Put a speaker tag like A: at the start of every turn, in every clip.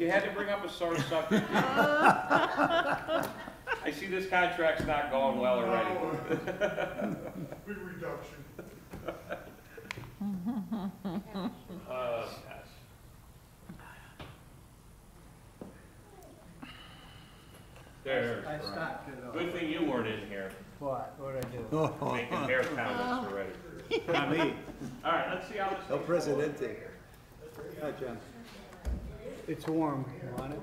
A: You had to bring up a sore subject. I see this contract's not going well already.
B: Big reduction.
A: Yes. There.
C: I stopped it all.
A: Good thing you weren't in here
C: What? What'd I do?
A: making hair comments already.
C: Not me.
A: All right, let's see how this.
D: El
A: thing's
D: Presidente. Hi, John.
C: It's warm. You want it?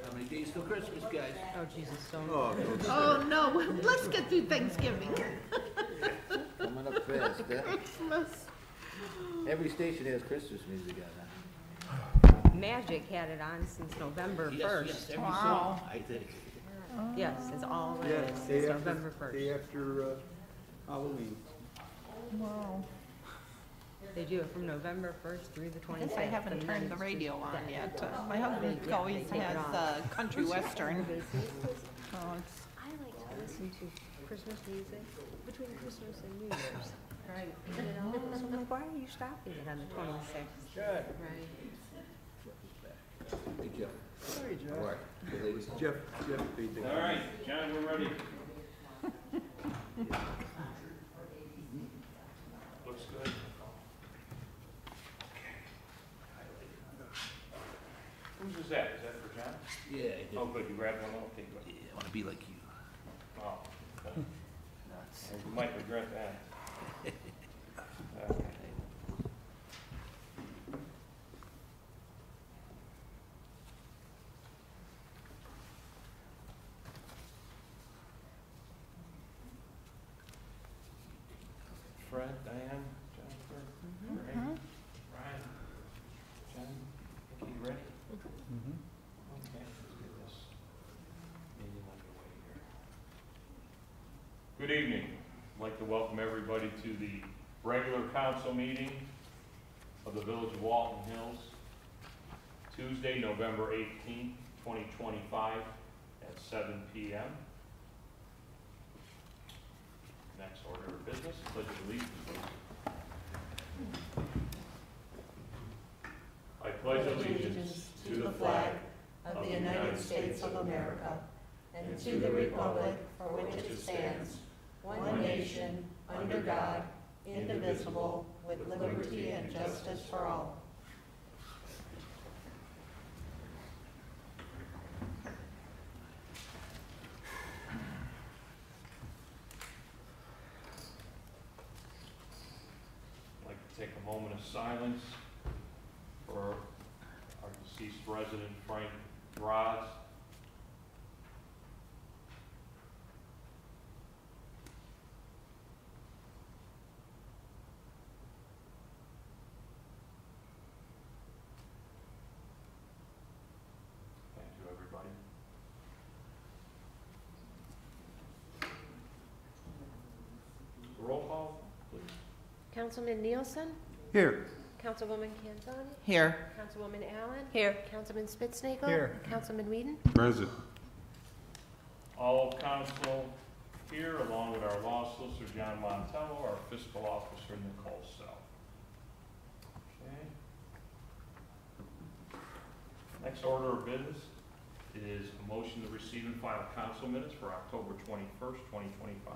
E: How many days till Christmas, guys?
F: Oh, Jesus, don't.
D: Oh,
G: Oh, no, let's get through Thanksgiving.
E: Coming up fast, huh?
G: Christmas.
E: Every station has Christmas music on, huh?
F: Magic had it on since November
E: Yes,
F: 1st.
E: yes, every
G: Wow.
E: song, I think.
F: Yes, it's all it
D: yeah,
F: is,
D: day
F: since
D: after,
F: November 1st.
D: day after Halloween.
G: Wow.
F: They do it from November 1st through the
G: I
F: 26th.
G: guess I haven't
F: and then
G: turned the
F: it's
G: radio
F: just
G: on
F: that.
G: yet. My husband
F: Yeah,
G: always
F: they take it
G: has
F: off.
G: country western. So it's,
F: I like to listen to Christmas music between Christmas and New Year's. Right. You know, so I'm like, why are you stopping it on the 26th?
C: Good.
F: Right.
E: Hey, Jeff.
C: Sorry, Joe.
E: All right, the ladies.
D: Jeff paid the.
A: All right, John, we're ready. Looks good. Whose is that? Is that for John?
E: Yeah, I did.
A: Oh, good, you grabbed one? Okay, good.
E: Yeah, I wanna be like you.
A: Oh, okay.
E: Nuts.
A: You might regret that. Okay. Fred, Diane, Jennifer, Ray, Ryan, Jen, Vicki, you ready?
C: Mhm.
A: Okay, let's get this meeting underway here. Good evening. I'd like to welcome everybody to the regular council meeting of the Village of Walton Hills, Tuesday, November 18th, 2025 at 7 p.m. Next order of business, pledge of allegiance, please. I pledge allegiance
H: to the flag of the United States of America and to the republic for which it stands, one nation, under God, indivisible, with liberty and justice for all.
A: I'd like to take a moment of silence for our deceased resident, Frank Droz. Thank you, everybody. Roll call, please.
H: Councilman Nielsen?
D: Here.
H: Councilwoman Canzoni?
G: Here.
H: Councilwoman Allen?
F: Here.
H: Councilman Spitznagel?
C: Here.
H: Councilman Whedon?
B: Present.
A: All of council here, along with our law solicitor, John Montello, our fiscal officer, Nicole Self. Okay. Next order of business is a motion to receive and file council minutes for October 21st, 2025.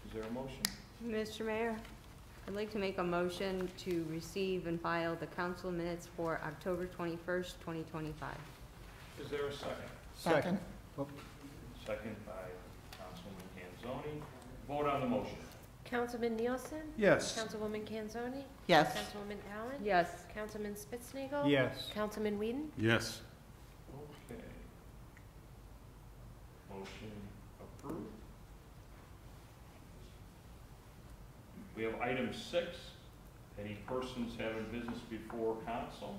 A: Is there a motion?
F: Mr. Mayor, I'd like to make a motion to receive and file the council minutes for October 21st, 2025.
A: Is there a second?
G: Second.
A: Second by Councilman Canzoni. Vote on the motion.
H: Councilman Nielsen?
D: Yes.
H: Councilwoman Canzoni?
G: Yes.
H: Councilwoman Allen?
F: Yes.
H: Councilman Spitznagel?
C: Yes.
H: Councilman Whedon?
B: Yes.
A: Okay. Motion approved. We have item 6, any persons having business before council.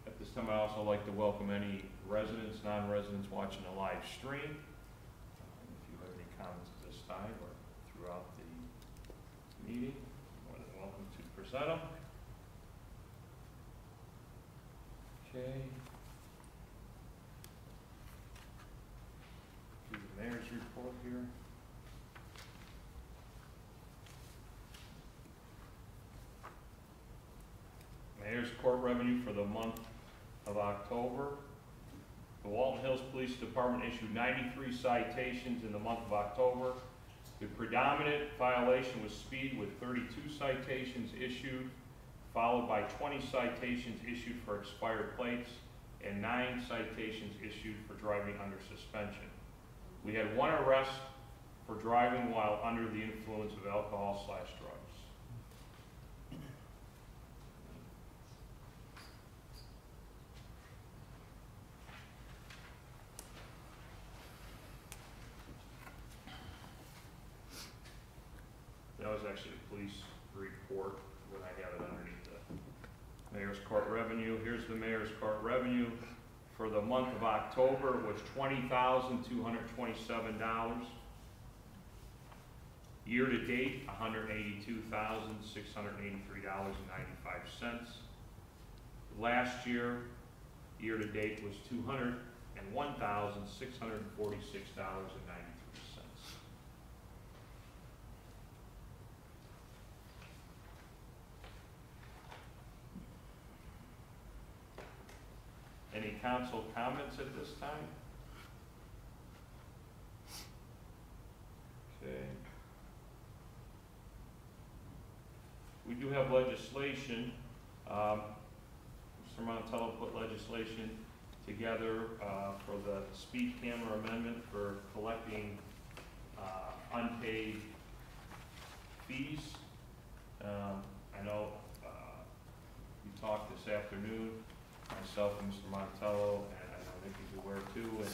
A: At this time, I'd also like to welcome any residents, non-residents watching the live stream. If you have any comments at this time or throughout the meeting, you're more than welcome to present them. Okay. Okay. Do the mayor's report here. Mayor's court revenue for the month of October. The Walton Hills Police Department issued 93 citations in the month of October. The predominant violation was speed with 32 citations issued, followed by 20 citations issued for expired plates and 9 citations issued for driving under suspension. We had 1 arrest for driving while under the influence of alcohol/drugs. That was actually the police report when I have it underneath the mayor's court revenue. Here's the mayor's court revenue for the month of October was $20,227. Year to date, $182,683.95. Last year, year to date was $201,646.93. Any council comments at this time? Okay. We do have legislation. Mr. Montello put legislation together for the speed camera amendment for collecting unpaid fees. I know we talked this afternoon, myself and Mr. Montello, and I know Nikki's aware too, and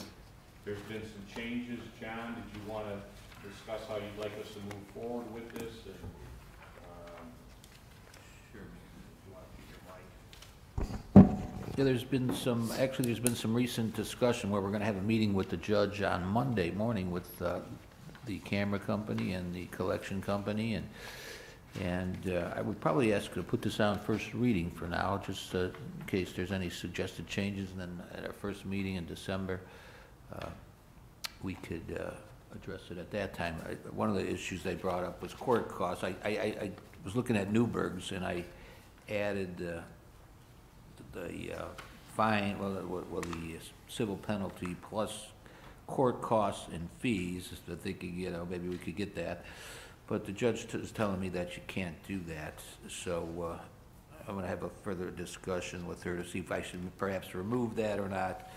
A: there's been some changes. John, did you want to discuss how you'd like us to move forward with this? And, sure, if you want to keep your mic.
E: Yeah, there's been some recent discussion where we're gonna have a meeting with the judge on Monday morning with the camera company and the collection company, and I would probably ask to put this on first reading for now, just in case there's any suggested changes, and then at our first meeting in December, we could address it at that time. One of the issues they brought up was court costs. I was looking at Newburgh's, and I added the fine, the civil penalty plus court costs and fees, thinking, maybe we could get that. But the judge is telling me that you can't do that, so I'm going to have a further discussion with her to see if I should perhaps remove that or not,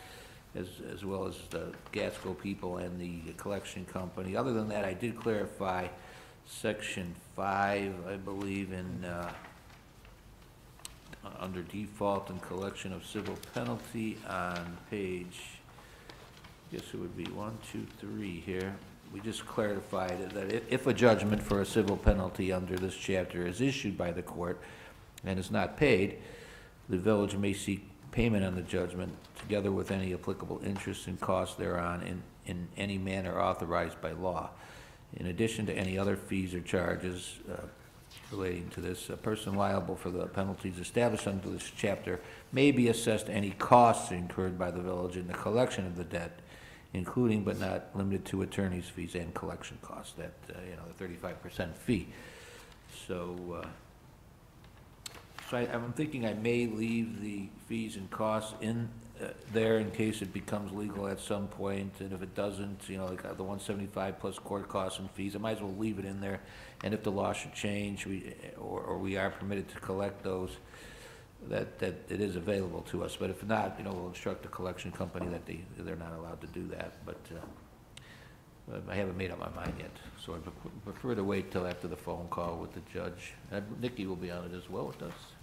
E: as well as the Gasco people and the collection company. Other than that, I did clarify Section 5, I believe, in under default and collection of civil penalty on page, I guess it would be 1, 2, 3 here. We just clarified that if a judgment for a civil penalty under this chapter is issued by the court and is not paid, the village may seek payment on the judgment together with any applicable interest and costs thereon in any manner authorized by law. In addition to any other fees or charges relating to this, a person liable for the penalties established under this chapter may be assessed any costs incurred by the village in the collection of the debt, including but not limited to attorney's fees and collection costs, that, the 35% fee. So, I'm thinking I may leave the fees and costs in there in case it becomes legal at some point, and if it doesn't, like the 175 plus court costs and fees, I might as well leave it in there, and if the law should change, or we are permitted to collect those, that it is available to us. But if not, we'll instruct the collection company that they're not allowed to do that. But I haven't made up my mind yet, so I prefer to wait till after the phone call with the judge. Nikki will be on it as well with us,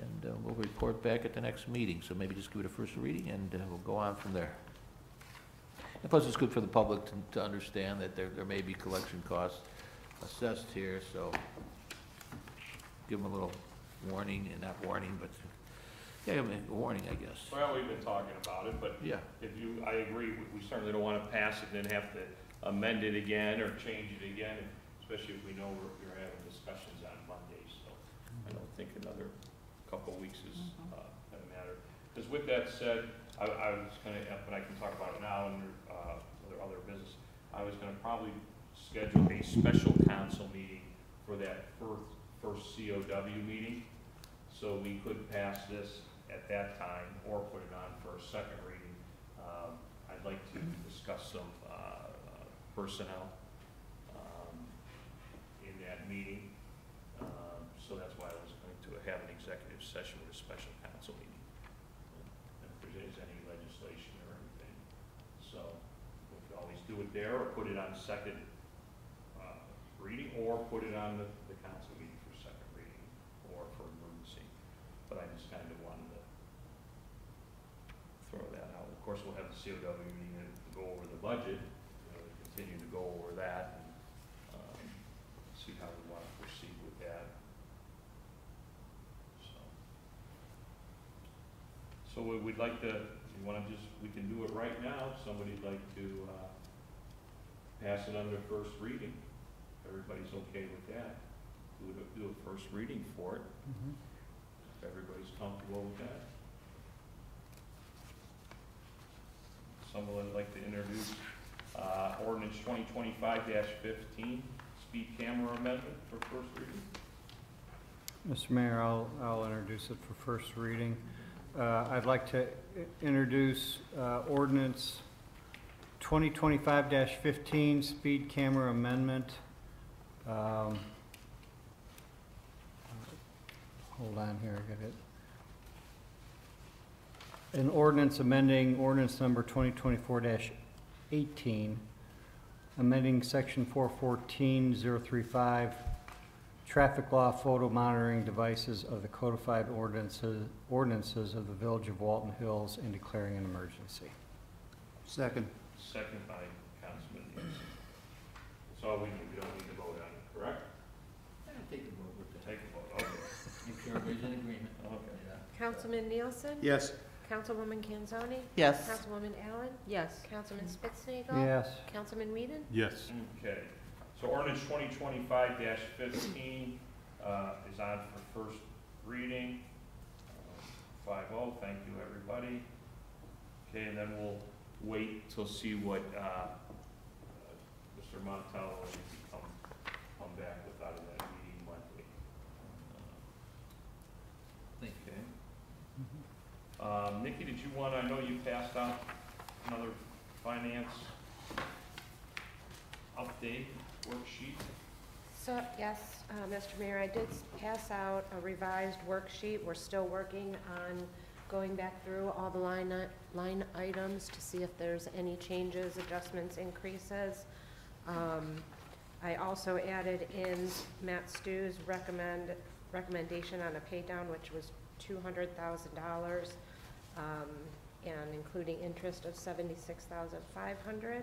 E: and we'll report back at the next meeting. So maybe just give it a first reading, and we'll go on from there. And plus, it's good for the public to understand that there may be collection costs assessed here. So give them a little warning, and not warning, but a warning, I guess.
A: Well, we've been talking about it, but
E: Yeah.
A: I agree, we certainly don't want to pass it and then have to amend it again or change it again, especially if we know we're having discussions on Monday. So I don't think another couple of weeks is with that said, I was gonna, but I can talk about it now under, other business. I was gonna probably schedule a special council meeting for that first COW meeting. So we could pass this at that time or put it on for a second reading. I'd like to discuss some, personnel, in that meeting. So that's why I was going to have an executive session with a special council meeting. If there's any legislation or anything. So we could always do it there or put it on second, reading or put it on the council meeting for second reading or for emergency. But I just kind of wanted to throw that out. Of course, we'll have the COW meeting to go over the budget, to continue to go over that and see how we want to proceed with that. So we'd like to, you want to just, we can do it right now. If somebody'd like to pass it under first reading. Everybody's okay with that. Do a first reading for it.
C: Mhm.
A: If everybody's comfortable with that. Someone would like to introduce ordinance 2025-15, speed camera amendment for first reading.
C: Mr. Mayor, I'll introduce it for first reading. I'd like to introduce ordinance 2025-15, speed camera amendment. Hold on here, I got it. An ordinance amending ordinance number 2024-18, amending section 414-035, traffic law photo monitoring devices of the codified ordinances of the Village of Walton Hills and declaring an emergency.
D: Second.
A: Second by Councilman Nielsen. That's all we need. We don't need to vote on it, correct?
E: Take a vote with
A: Take a vote, okay.
E: Make sure everybody's in agreement.
A: Okay.
F: Councilman Nielsen?
D: Yes.
F: Councilwoman Kanzoni?
G: Yes.
F: Councilwoman Allen?
G: Yes.
F: Councilman Spitznagel.
C: Yes.
F: Councilman Whedon?
B: Yes.
A: Okay, so ordinance 2025-15 is on for first reading. 5-0, thank you, everybody. Okay, and then we'll wait till see what Mr. Montello will come back with out of that meeting monthly.
E: Thank you.
A: Okay. Nikki, did you want, I know you passed out another finance update worksheet.
F: So, yes, Mr. Mayor, I did pass out a revised worksheet. We're still working on going back through all the line items to see if there's any changes, adjustments, increases. I also added in Matt Stew's recommendation on a pay down, which was $200,000, and including interest of $76,500.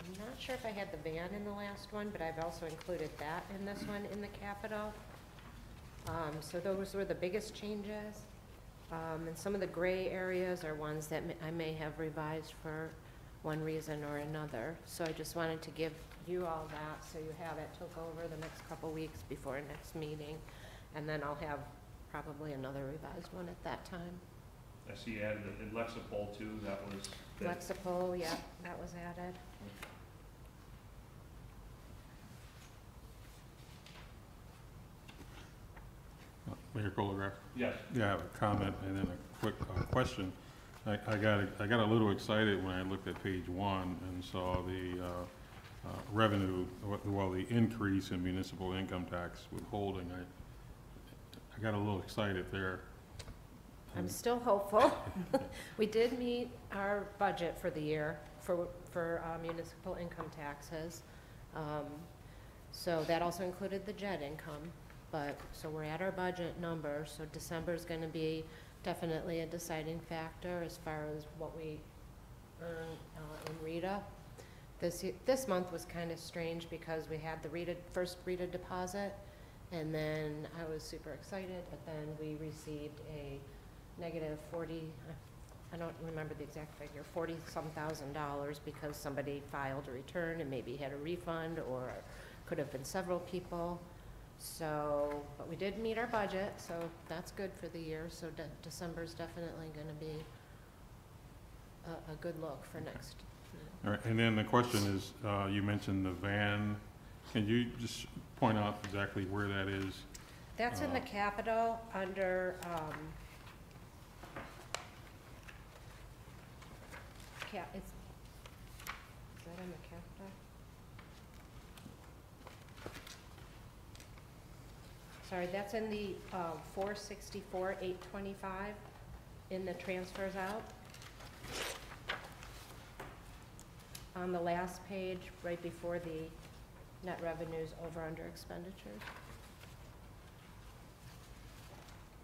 F: I'm not sure if I had the van in the last one, but I've also included that in this one in the capital. So those were the biggest changes. And some of the gray areas are ones that I may have revised for one reason or another. So I just wanted to give you all that so you have it to go over the next couple weeks before next meeting. And then I'll have probably another revised one at that time.
A: I see you added in Lexipol too, that was.
F: Lexipol, yeah, that was added.
B: Mayor Colograph?
A: Yes.
B: Yeah, I have a comment and then a quick question. I got a little excited when I looked at page 1 and saw the revenue, well, the increase in municipal income tax withholding. I got a little excited there.
F: I'm still hopeful. We did meet our budget for the year for municipal income taxes. So that also included the jet income. So we're at our budget number, so December's gonna be definitely a deciding factor as far as what we earn in RETA. This month was kind of strange because we had the first RETA deposit, and then I was super excited, but then we received a negative 40, I don't remember the exact figure, $40-some thousand because somebody filed a return and maybe had a refund, or could have been several people. So, but we did meet our budget, so that's good for the year, so December's definitely gonna be a good look for next.
B: All right, and then the question is, you mentioned the van. Can you just point out exactly where that is?
F: That's in the capital under, is that in the capital? Sorry, that's in the, 464, 825, in the transfers out. On the last page, right before the net revenues over under expenditures.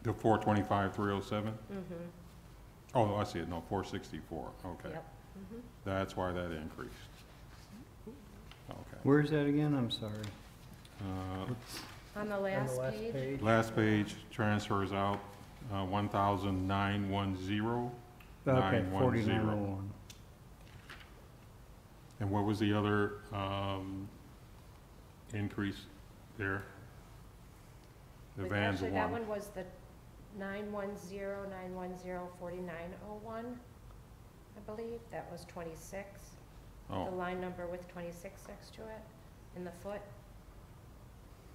B: The 425, 307?
F: Mm-hmm,
B: Oh, I see it, no, 464, okay.
F: yep. Mhm.
B: That's why that increased. Okay.
C: Where's that again? I'm sorry.
F: On the last page,
B: Last page, transfers out, 1,910.
C: Okay,
B: 910.
C: 4901.
B: And what was the other increase there? The van's
F: actually, that
B: one.
F: one was the 910-910-4901, I believe. That was 26. The
B: Oh,
F: line number with 26 next to it in the foot.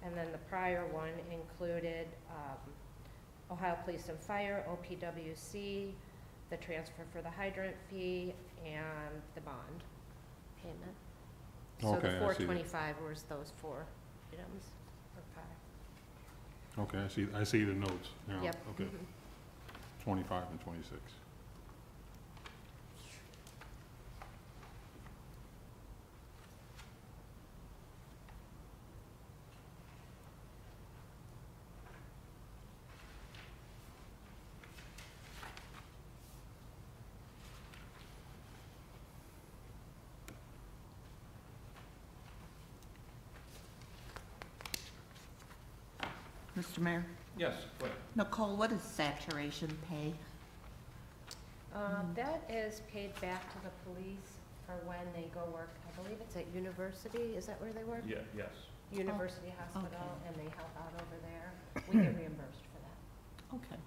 F: And then the prior one included Ohio Police and Fire, OPWC, the transfer for the hydrant fee, and the bond payment. So
B: Okay, I
F: the
B: see.
F: 425 was those 4 items, or 5.
B: okay, I see the notes now.
F: Yep.
B: Okay,
F: Mhm.
B: 25 and 26.
G: Mr. Mayor?
A: Yes, go ahead.
G: Nicole, what is saturation pay?
F: That is paid back to the police for when they go work, I believe it's at university, is that where they work?
A: Yeah, yes.
F: University Hospital,
G: okay.
F: and they help out over there. We get reimbursed for that.
G: Okay.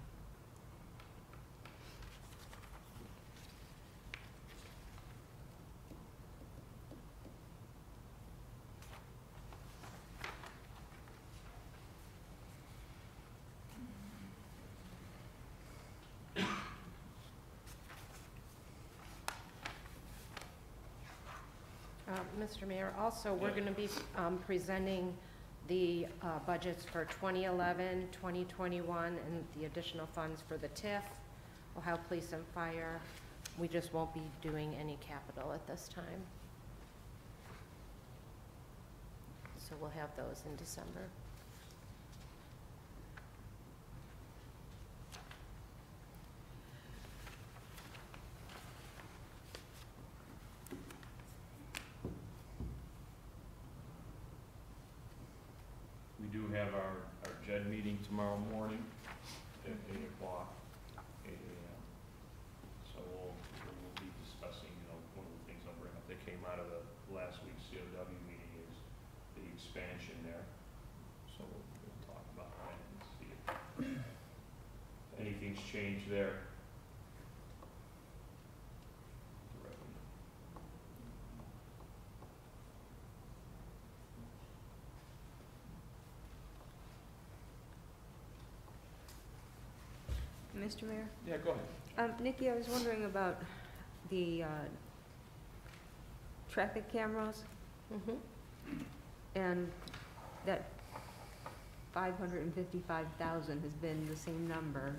F: Mr. Mayor, also, we're
A: Yes.
F: going to be presenting the budgets for 2011, 2021, and the additional funds for the TIF, Ohio Police and Fire. We just won't be doing any capital at this time. So we'll have those in December.
A: We do have our JED meeting tomorrow morning at 8 o'clock, 8 a.m. So we'll be discussing, one of the things I'll bring up that came out of the last week's COW meeting is the expansion there. So we'll talk about that and see if anything's changed there.
I: Mr. Mayor?
A: Yeah, go ahead.
I: Nikki, I was wondering about the traffic cameras, and that 555,000 has been the same number.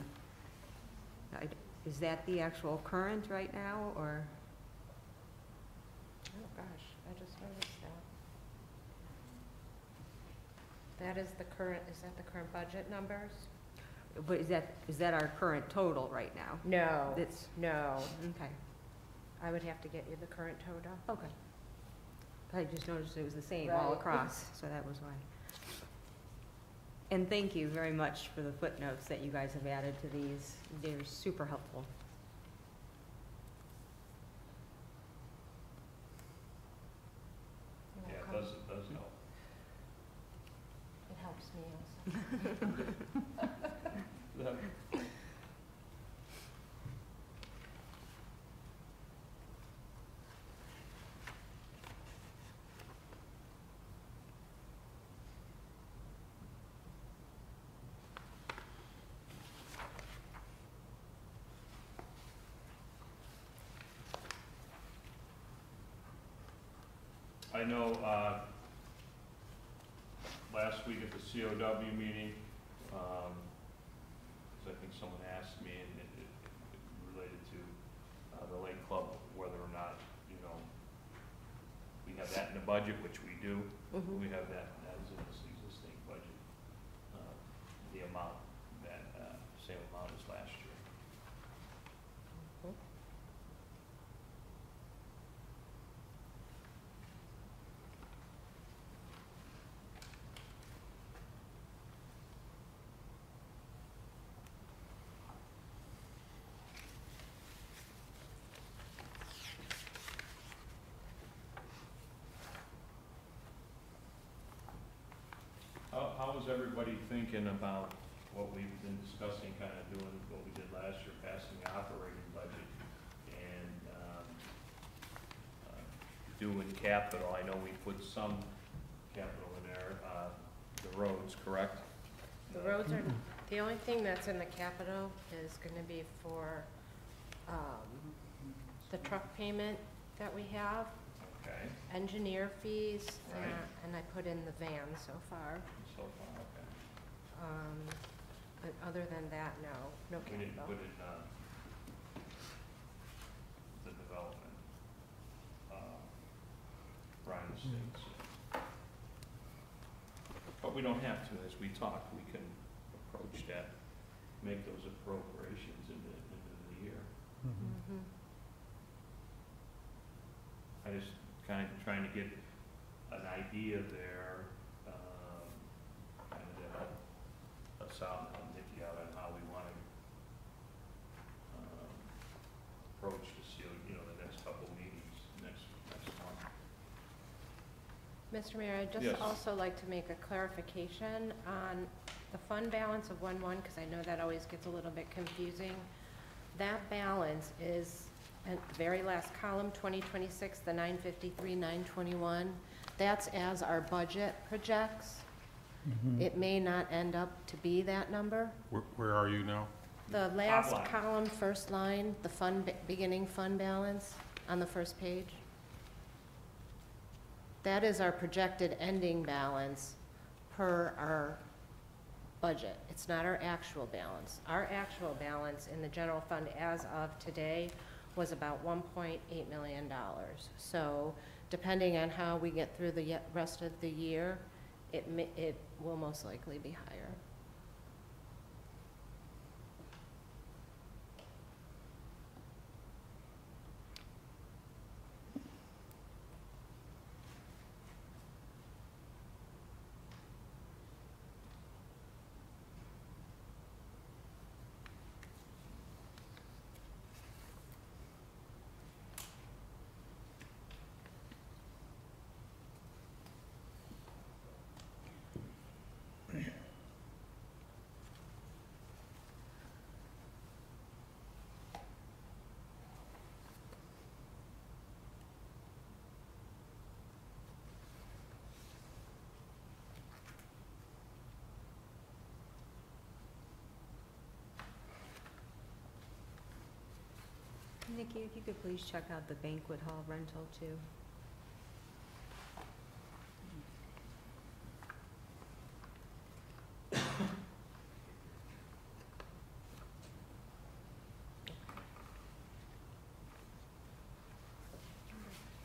I: Is that the actual current right now, or?
F: Oh, gosh, I just noticed that. That is the current, is that the current budget numbers?
I: But is that our current total right now?
F: No,
I: It's,
F: no.
I: okay,
F: I would have to get you the current total.
I: okay. I just noticed it was the same all
F: Right.
I: across, so that was why. And thank you very much for the footnotes that you guys have added to these. They're super helpful.
A: Yeah, it does help.
F: It helps me
A: I know, last week at the COW meeting, 'cause I think someone asked me, and it related to, the Lake Club, whether or not, we have that in the budget, which we do.
F: Mhm.
A: We have that as in this existing budget, the amount, that, same amount as last year.
F: Mhm.
A: How is everybody thinking about what we've been discussing, kind of doing what we did last year, passing the operating budget and doing capital? I know we put some capital in there, the roads, correct?
F: The roads are, the only thing that's in the capital is gonna be for, the truck payment that we have,
A: Okay,
F: engineer fees,
A: Right.
F: and I put in the van so far.
A: so far, okay.
F: But other than that, no
A: We didn't
F: capital.
A: put in, the development, Ryan Estates. But we don't have to, as we talked, we can approach that, make those appropriations into the year.
F: Mhm.
A: I just kind of trying to get an idea there, kind of to help us out and Nikki out on how we want to, approach to see, the next couple meetings, next month.
F: Mr. Mayor, I'd
A: Yes.
F: just also like to make a clarification on the fund balance of 1-1, because I know that always gets a little bit confusing. That balance is, at the very last column, 2026, the 953, 921. That's as our budget projects. It may not end up to be that number.
B: Where are you now?
F: The
A: Top
F: last
A: line.
F: column, first line, the beginning fund balance on the first page. That is our projected ending balance per our budget. It's not our actual balance. Our actual balance in the general fund as of today was about $1.8 million. So depending on how we get through the rest of the year, it will most likely be higher.
I: Nikki, if you could please check out the banquet hall rental too.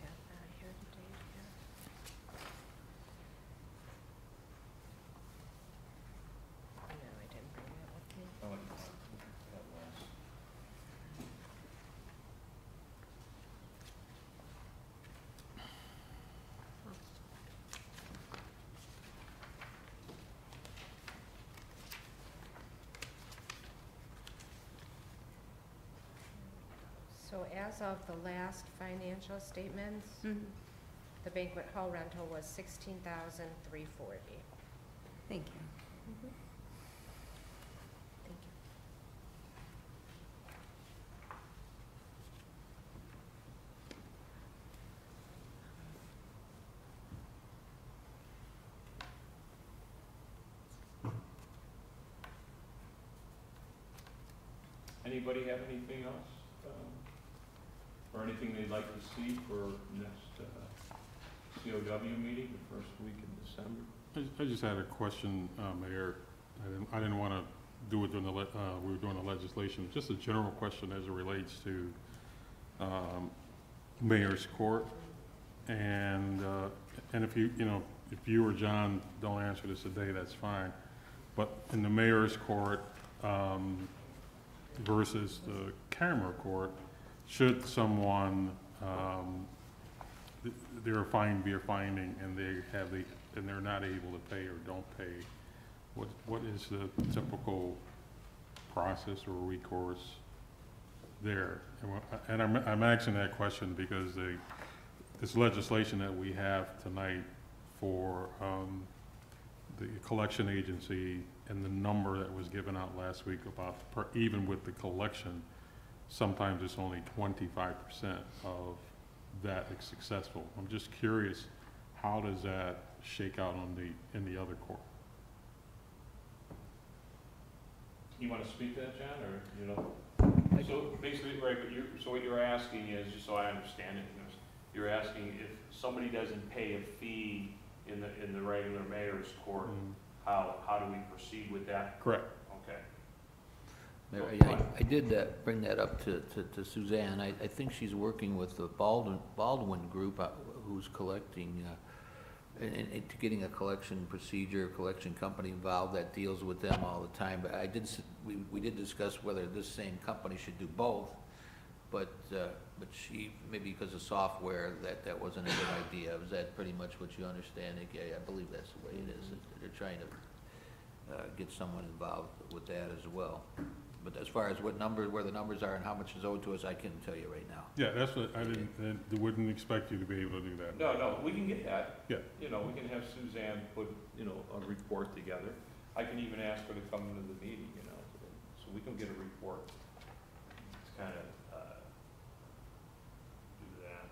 F: Have that here today, here. No, I didn't bring that with me.
A: I like that last.
F: So as of the last financial statements,
I: Mhm.
F: the banquet hall rental was $16,340.
I: Thank you.
A: Anybody have anything else? Or anything they'd like to see for next COW meeting, the first week in December?
B: I just had a question, Mayor. I didn't want to do it during we were doing the legislation. Just a general question as it relates to Mayor's Court. And if if you or John don't answer this today, that's fine. But in the Mayor's Court versus the camera court, should someone they're be a finding and they're not able to pay or don't pay, what is the typical process or recourse there? And I'm asking that question because this legislation that we have tonight for the collection agency and the number that was given out last week about even with the collection, sometimes it's only 25% of that is successful. I'm just curious, how does that shake out in the other court?
A: You want to speak to that, John, or you know? So basically, right, but what you're asking is, just so I understand it, you're asking if somebody doesn't pay a fee in the regular mayor's court, how do we proceed with that?
B: Correct.
A: Okay.
E: Mayor, I did bring that up to Suzanne. I think she's working with the Baldwin Group, who's collecting, and getting a collection procedure, collection company involved that deals with them all the time. But we did discuss whether this same company should do both. But she, maybe because of software, that wasn't a good idea. Was that pretty much what you understand? I believe that's the way it is. They're trying to get someone involved with that as well. But as far as where the numbers are and how much is owed to us, I couldn't tell you right now.
B: Yeah, that's what I wouldn't expect you to be able to do that.
A: No, we can get that.
B: Yeah.
A: You know, we can have Suzanne put, a report together. I can even ask her to come into the meeting, so we can get a report. It's kind of, do that.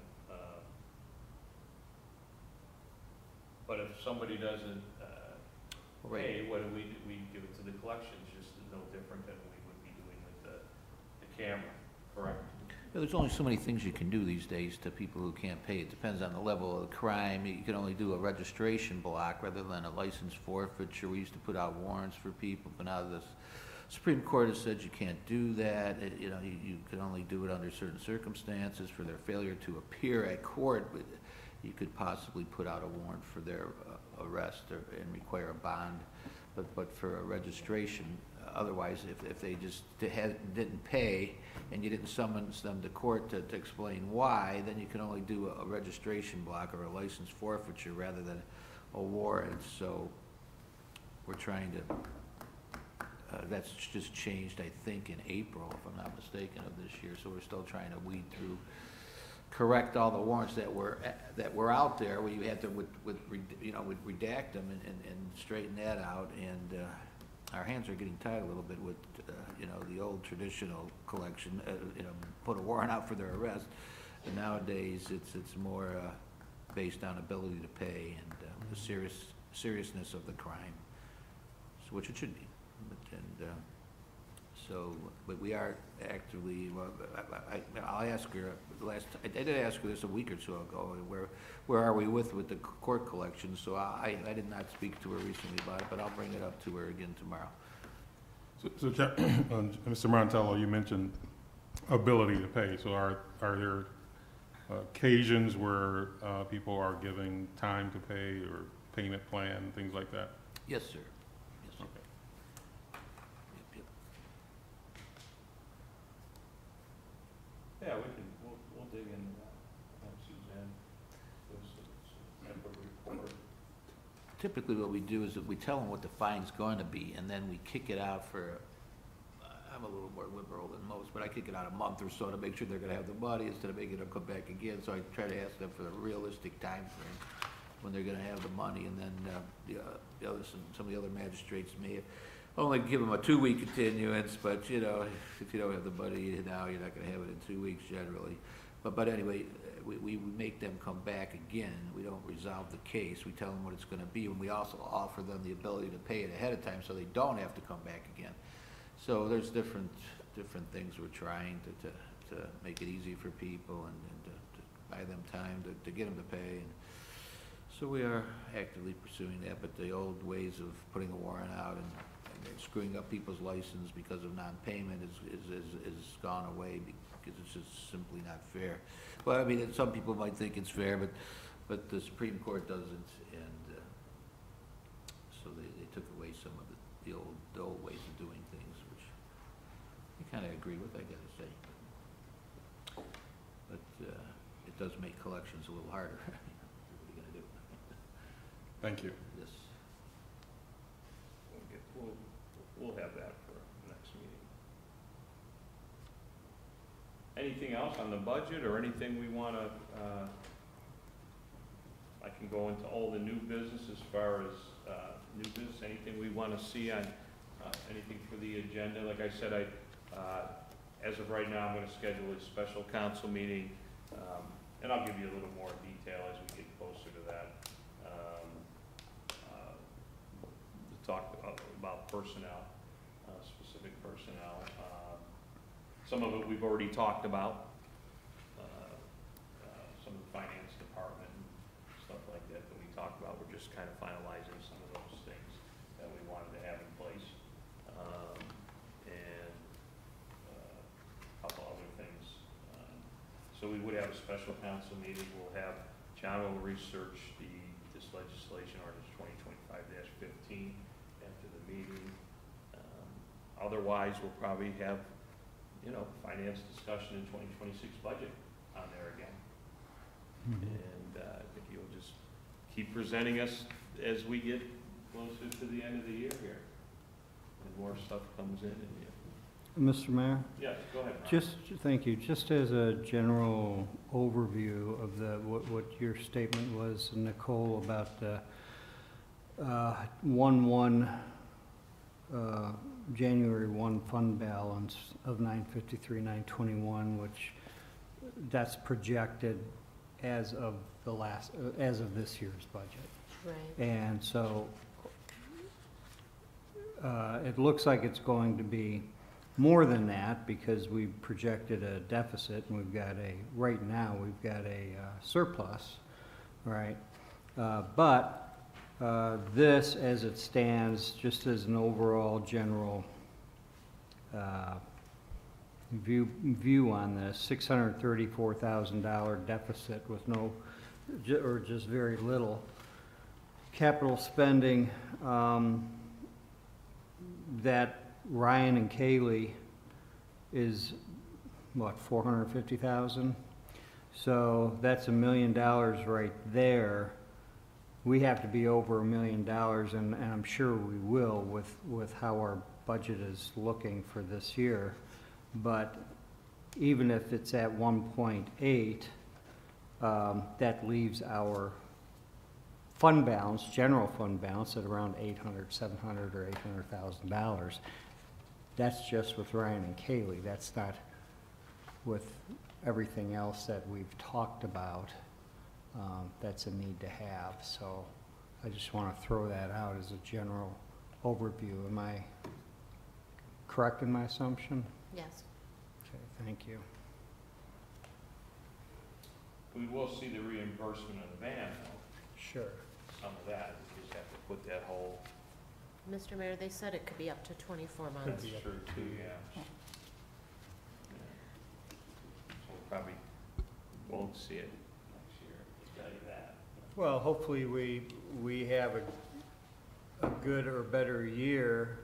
A: But if somebody doesn't pay, what do? We give it to the collections, just no different than we would be doing with the camera, correct?
E: There's only so many things you can do these days to people who can't pay. It depends on the level of the crime. You can only do a registration block rather than a license forfeiture. We used to put out warrants for people, but now the Supreme Court has said you can't do that. You can only do it under certain circumstances. For their failure to appear at court, you could possibly put out a warrant for their arrest and require a bond. But for a registration, otherwise, if they just didn't pay and you didn't summons them to court to explain why, then you can only do a registration block or a license forfeiture rather than a warrant. So we're trying to, that's just changed, I think, in April, if I'm not mistaken, of this year. So we're still trying to weed through, correct all the warrants that were out there, where you had to redact them and straighten that out. And our hands are getting tied a little bit with the old traditional collection. Put a warrant out for their arrest, and nowadays it's more based on ability to pay and the seriousness of the crime, which it should be. But we are actively. I'll ask her. I did ask her this a week or so ago. Where are we with the court collection? So I did not speak to her recently about it, but I'll bring it up to her again tomorrow.
B: So Mr. Montello, you mentioned ability to pay. So are there occasions where people are giving time to pay or payment plan, things like that?
E: Yes, sir. Yes, sir.
B: Okay.
E: Yep.
A: Yeah, we'll dig into that. Have Suzanne give us some type of report.
E: Typically what we do is that we tell them what the fine's going to be, and then we kick it out for, I'm a little more liberal than most, but I kick it out a month or so to make sure they're gonna have the money instead of making them come back again. So I try to ask them for the realistic time frame when they're gonna have the money, and then some of the other magistrates may only give them a 2-week continuance, but if you don't have the money now, you're not gonna have it in 2 weeks generally. But anyway, we make them come back again. We don't resolve the case. We tell them what it's gonna be, and we also offer them the ability to pay it ahead of time so they don't have to come back again. So there's different different things we're trying to make it easy for people and to buy them time to get them to pay. And so we are actively pursuing that, but the old ways of putting a warrant out and screwing up people's license because of non-payment is gone away because it's just simply not fair. Well, I mean, some people might think it's fair, but the Supreme Court doesn't, and so they took away some of the old ways of doing things, which I kind of agree with, I gotta say. But it does make collections a little harder. What are you gonna do?
B: Thank you.
E: Yes.
A: We'll have that for the next meeting. Anything else on the budget or anything we want to, I can go into all the new business as far as new business, anything we want to see on, anything for the agenda. Like I said, as of right now, I'm going to schedule a special council meeting, and I'll give you a little more detail as we get closer to that. To talk about personnel, specific personnel. Some of it we've already talked about, some of the finance department and stuff like that we talked about. We're just kind of finalizing some of those things that we wanted to have in place. And a couple other things. So we would have a special council meeting. We'll have, John will research this legislation, ordinance 2025-15 after the meeting. Otherwise, we'll probably have, finance discussion in 2026 budget on there again. And I think you'll just keep presenting us as we get closer to the end of the year here. And more stuff comes in and
C: Mr. Mayor?
A: yes, go ahead, Ron.
C: Thank you. Just as a general overview of what your statement was, Nicole, about the 1/1, January 1 fund balance of $953,921, which that's projected as of this year's budget.
F: Right.
C: And so it looks like it's going to be more than that because we projected a deficit and right now we've got a surplus, right? But this, as it stands, just as an overall general view on this, $634,000 deficit with or just very little capital spending, that Ryan and Kaylee is, what, $450,000? So that's $1 million right there. We have to be over $1 million, and I'm sure we will with how our budget is looking for this year. But even if it's at 1.8, that leaves our fund balance, general fund balance, at around $700,000 or $800,000. That's just with Ryan and Kaylee. That's not with everything else that we've talked about. That's a need to have. So I just want to throw that out as a general overview. Am I correct in my assumption?
F: Yes.
C: Okay, thank you.
A: We will see the reimbursement of the van, though,
C: Sure.
A: some of that. We just have to put that whole.
F: Mr. Mayor, they said it could be up to 24 months.
A: That's true too, yeah. Yeah. So we probably won't see it next year, I'll tell you that.
C: Well, hopefully we have a good or better year,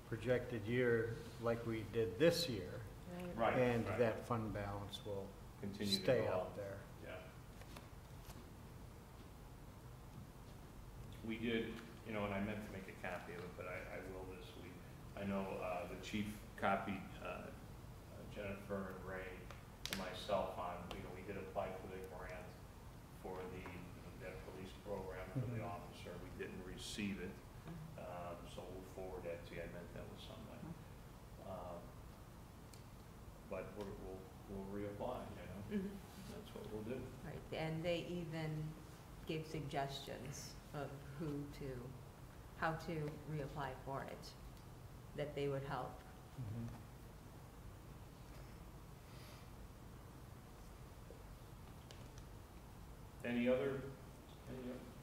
C: projected year, like we did this year.
F: Right.
A: Right,
C: And
A: right.
C: that fund balance will
A: Continue to
C: stay
A: go
C: out
A: up.
C: there.
A: Yeah. We did, and I meant to make a copy of it, but I will this week. I know the chief copied Jennifer and Ray and myself on, we did apply for the grant for that police program for the officer. We didn't receive it, so we'll forward that to you. I meant that was something. But we'll reapply, That's what we'll do.
I: Right, and they even gave suggestions of how to reapply for it, that they would help.
A: Any other?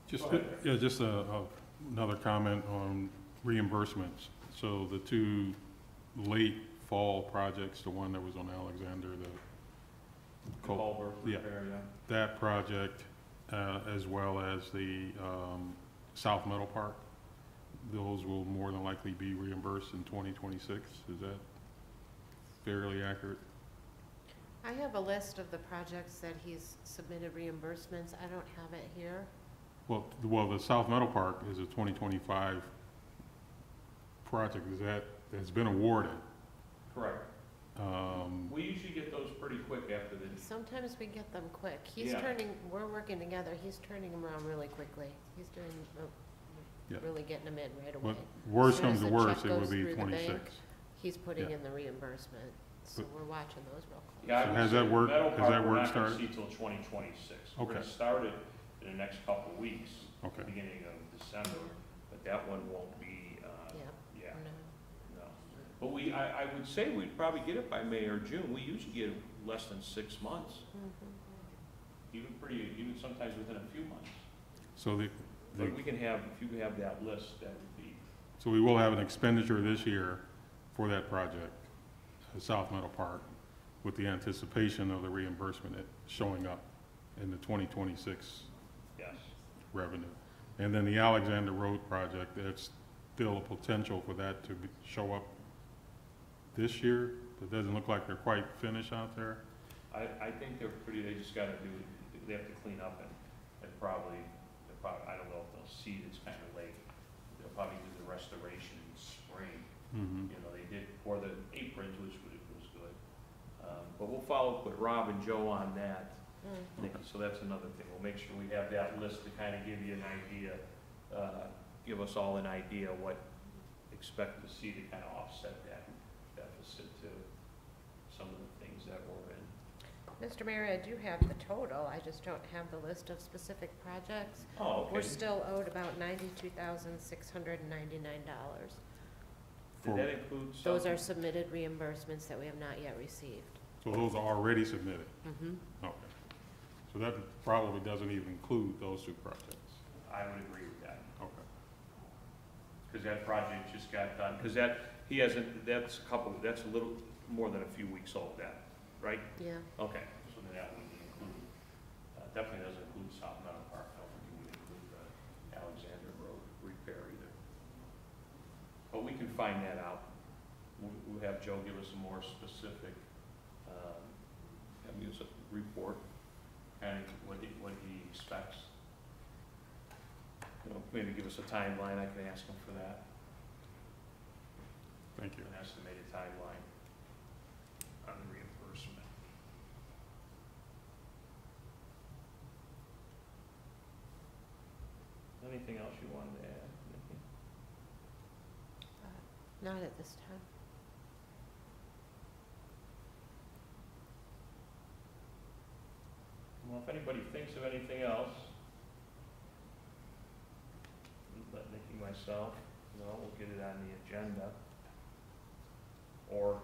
B: Just,
A: Go ahead.
B: yeah, just another comment on reimbursements. So the two late fall projects, the one that was on Alexander, the
A: Culvert
B: yeah.
A: repair, yeah.
B: that project, as well as the South Meadow Park, those will more than likely be reimbursed in 2026. Is that fairly accurate?
F: I have a list of the projects that he's submitted reimbursements. I don't have it here.
B: Well, the South Meadow Park is a 2025 project. Is that, has been awarded.
A: Correct. We usually get those pretty quick after the,
F: Sometimes we get them quick. He's
A: Yeah.
F: we're working together, he's turning them around really quickly. He's doing,
B: Yeah.
F: really getting them in right away.
B: But worse
F: As soon
B: comes
F: as
B: to
F: the
B: worse,
F: check
B: it
F: goes
B: would be
F: through the bank,
B: 26.
F: He's putting
B: Yeah.
F: in the reimbursement, so
B: But-
F: we're watching those real close.
A: yeah, I
B: So
A: would
B: has
A: say
B: that work-
A: Meadow
B: has
A: Park
B: that
A: we're
B: work
A: not gonna
B: started?
A: see till 2026. We're
B: Okay.
A: gonna start it in the next couple of weeks,
B: Okay.
A: beginning of December, but that one won't be,
F: Yeah,
A: yeah,
F: no.
A: no. But I would say we'd probably get it by May or June. We usually get it less than 6 months, even sometimes within a few months.
B: So
A: But we can have, if you have that list, that would be,
B: so we will have an expenditure this year for that project, South Meadow Park, with the anticipation of the reimbursement showing up in the 2026
A: yes.
B: revenue. And then the Alexander Road project, there's still a potential for that to show up this year. It doesn't look like they're quite finished out there.
A: I think they're pretty, they just gotta do, they have to clean up and probably, I don't know if they'll seed, it's kind of late. They'll probably do the restoration in spring.
B: Mm-hmm.
A: You know, they did pour the aprons, which was good. But we'll follow up with Rob and Joe on that, Nikki, so that's another thing. We'll make sure we have that list to kind of give you an idea, give us all an idea what expect to see to kind of offset that deficit to some of the things that we're in.
F: Mr. Mayor, I do have the total, I just don't have the list of specific projects.
A: Oh, okay.
F: We're still owed about $92,699.
A: Did that include some?
F: Those are submitted reimbursements that we have not yet received.
B: So those are already submitted.
F: Mm-hmm.
B: Okay. So that probably doesn't even include those two projects.
A: I would agree with that,
B: Okay.
A: because that project just got done, because he hasn't, that's a little more than a few weeks old, that, right?
F: Yeah.
A: Okay, so then that wouldn't include, definitely doesn't include South Meadow Park, I don't think it would include the Alexander Road repair either. But we can find that out. We'll have Joe give us a more specific, give us a report, and what he expects. You know, maybe give us a timeline, I can ask him for that,
B: Thank you.
A: an estimated timeline on the reimbursement. Anything else you wanted to add, Nikki?
F: Not at this time.
A: Well, if anybody thinks of anything else, let Nikki, myself, we'll get it on the agenda. Or,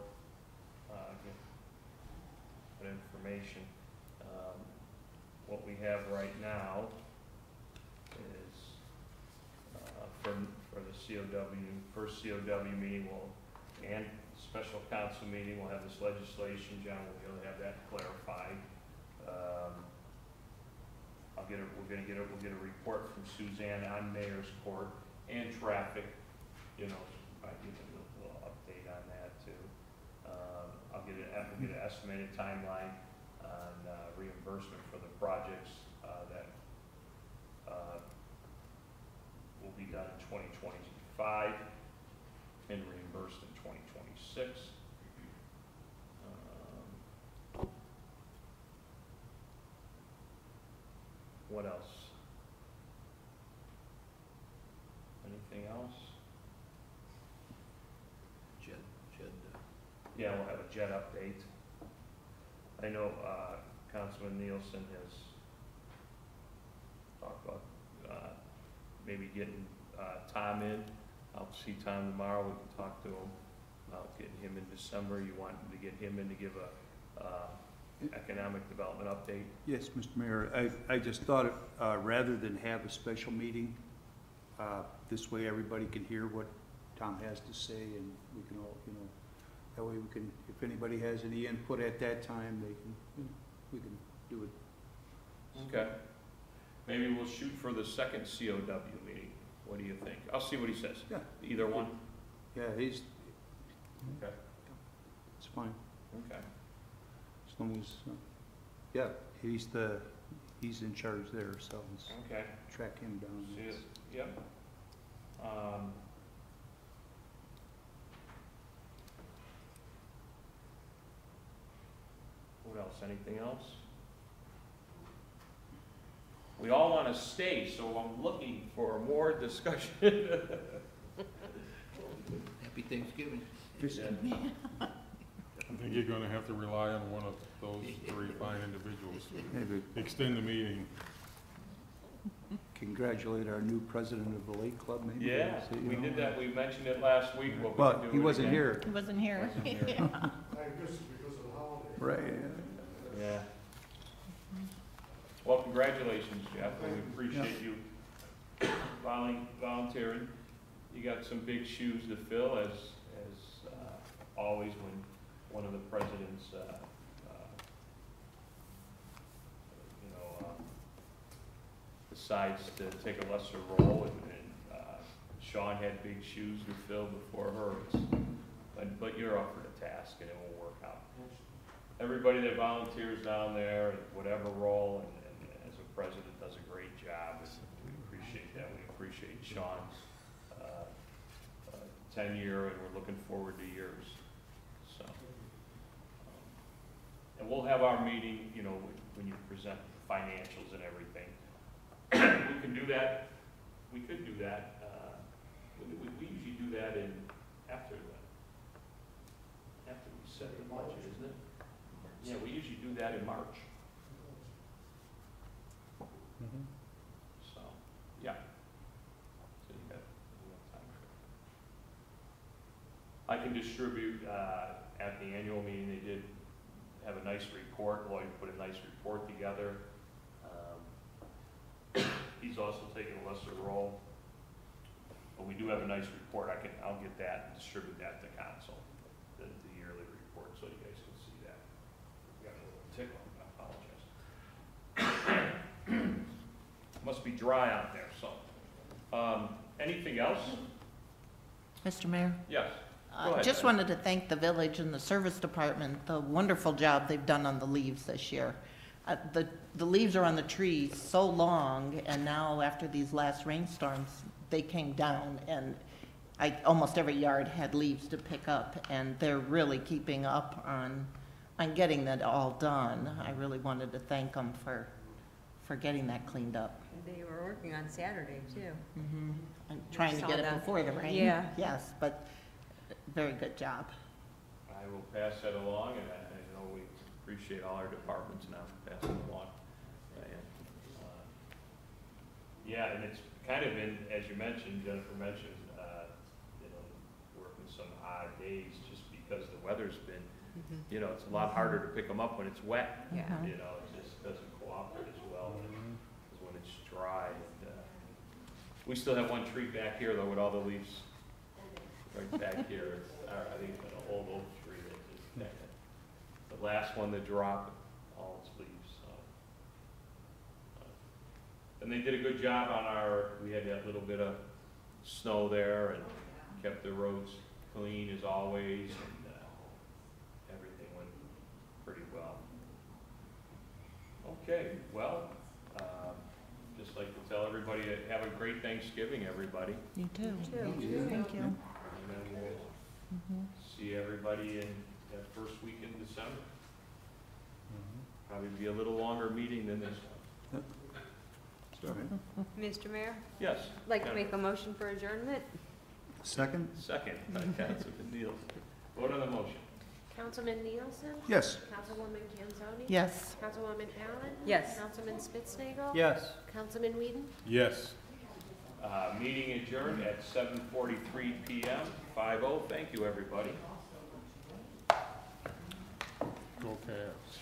A: get information. What we have right now is, for the COW, first COW meeting, and special council meeting, we'll have this legislation, John will be able to have that clarified. We'll get a report from Suzanne on Mayor's Court and traffic, I give a little update on that too. We'll get an estimated timeline on reimbursement for the projects that will be done in 2025 and reimbursed in 2026. What else? Anything else?
E: Jed,
A: Yeah, we'll have a jet update. I know, Councilman Nielsen has talked about, maybe getting, Tom in. I'll see Tom tomorrow, we can talk to him about getting him in December. You want to get him in to give economic development update.
D: Yes, Mr. Mayor, I just thought, rather than have a special meeting, this way everybody can hear what Tom has to say, and we can all, that way we can, if anybody has any input at that time, they can, we can do it.
A: Okay. Maybe we'll shoot for the second COW meeting. What do you think? I'll see what he says.
D: Yeah.
A: Either one?
D: Yeah, he's,
A: Okay.
D: it's fine,
A: Okay.
D: as long as, yeah, he's in charge there, so let's
A: Okay.
D: track him down.
A: See it? Yep. What else? Anything else? We all want to stay, so I'm looking for more discussion.
E: Happy Thanksgiving.
A: Yeah.
B: I think you're gonna have to rely on one of those three fine individuals
D: Maybe
B: to extend the meeting.
D: congratulate our new president of the Lake Club, maybe.
A: Yeah,
D: So, you
A: we
D: know.
A: did that, we mentioned it last week, but we
D: But
A: can do it
D: he wasn't
A: again.
D: here.
G: He wasn't here.
A: Wasn't here.
D: Right.
A: Yeah. Well, congratulations, Jeff, and we appreciate you volunteering. You got some big shoes to fill, as always when one of the presidents, decides to take a lesser role, and Sean had big shoes to fill before hers. But you're up for the task, and it will work out. Everybody that volunteers down there, in whatever role, and as a president, does a great job. We appreciate that. We appreciate Sean's tenure, and we're looking forward to yours. So, and we'll have our meeting, when you present the financials and everything. We can do that. We could do that. We usually do that after we set the budget, isn't it? Yeah, we usually do that in March. So, yeah. So you got time for it. I can distribute, at the annual meeting, they did have a nice report. Lloyd put a nice report together. He's also taken a lesser role. But we do have a nice report. I'll get that and distribute that to council, the yearly report, so you guys can see that. Got a little tickle, I apologize. Must be dry out there, so. Anything else?
G: Mr. Mayor?
A: Yes. Go
G: I
A: ahead,
G: just
A: Jen.
G: wanted to thank the village and the service department, the wonderful job they've done on the leaves this year. The leaves are on the trees so long, and now after these last rainstorms, they came down, and almost every yard had leaves to pick up, and they're really keeping up on getting that all done. I really wanted to thank them for getting that cleaned up.
I: They were working on Saturday, too.
G: I'm trying to
I: saw
G: get it
I: that.
G: before the rain.
I: Yeah.
G: Yes, but very good job.
A: I will pass that along, and I know we appreciate all our departments now passing it along. Yeah, and it's kind of been, as you mentioned, Jennifer mentioned, working some odd days just because the weather's been, it's a lot harder to pick them up when it's wet.
I: Yeah.
A: It just doesn't cooperate as well as when it's dry. And, we still have one tree back here though with all the leaves right back here. It's, I think it's an old oak tree that just, the last one that dropped all its leaves. So. And they did a good job on we had that little bit of snow there and kept the roads clean as always, and everything went pretty well. Okay, well, just like to tell everybody to have a great Thanksgiving, everybody.
G: You too.
I: You too.
G: Thank you.
A: And then we'll see everybody in that first week in December. Probably be a little longer meeting than this one.
I: Mr. Mayor,
A: Yes.
I: I'd like to
A: Jennifer.
I: make a motion for adjournment.
D: Second?
A: Second, by Councilman Nielsen. Vote on the motion.
F: Councilman Nielsen?
D: Yes.
F: Councilwoman Kanzoni?
G: Yes.
F: Councilwoman Allen?
I: Yes.
F: Councilman Spitznagel.
C: Yes.
F: Councilman Whedon?
B: Yes.
A: Meeting adjourned at 7:43 PM, 5:0. Thank you, everybody.
B: Go Cavs.